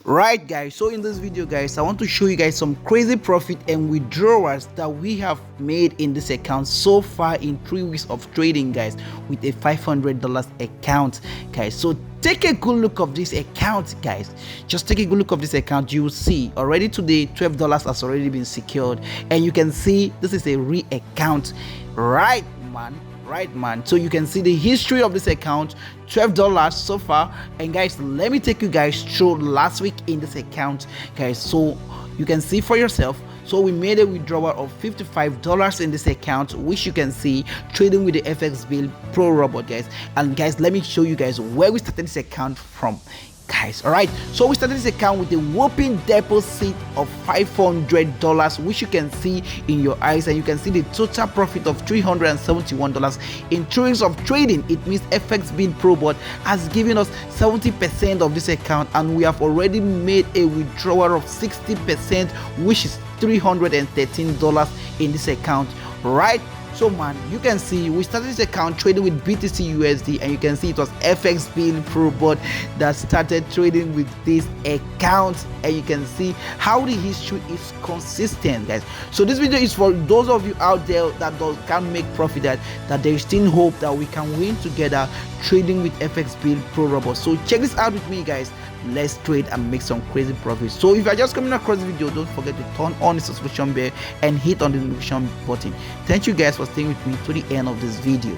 Right guys, so in this video guys, I want to show you guys some crazy profit and withdrawals that we have made in this account so far in 3 weeks of trading guys, with a $500 account guys. So take a good look of this account guys, just take a good look of this account. You will see already today $12 has already been secured, and you can see this is a real account, right man. So you can see the history of this account, $12 so far. And guys, let me take you guys through last week in this account guys, so you can see for yourself. So we made a withdrawal of $55 in this account, which you can see trading with the FxBillprobot guys. And guys, let me show you guys where we started this account from guys. All right, so we started this account with a whopping deposit of $500, which you can see in your eyes, and you can see the total profit of $371 in 3 weeks of trading. It means FxBillprobot has given us 70% of this account, and we have already made a withdrawal of 60%, which is $313 in this account, right? So man, you can see we started this account trading with BTC USD, and you can see it was FxBillprobot that started trading with this account, and you can see how the history is consistent guys. So this video is for those of you out there that can't make profit, that there is still hope that we can win together trading with FxBillprobot. So check this out with me guys, let's trade and make some crazy profits. So if you are just coming across the video, don't forget to turn on the subscription bell and hit on the notification button. Thank you guys for staying with me to the end of this video.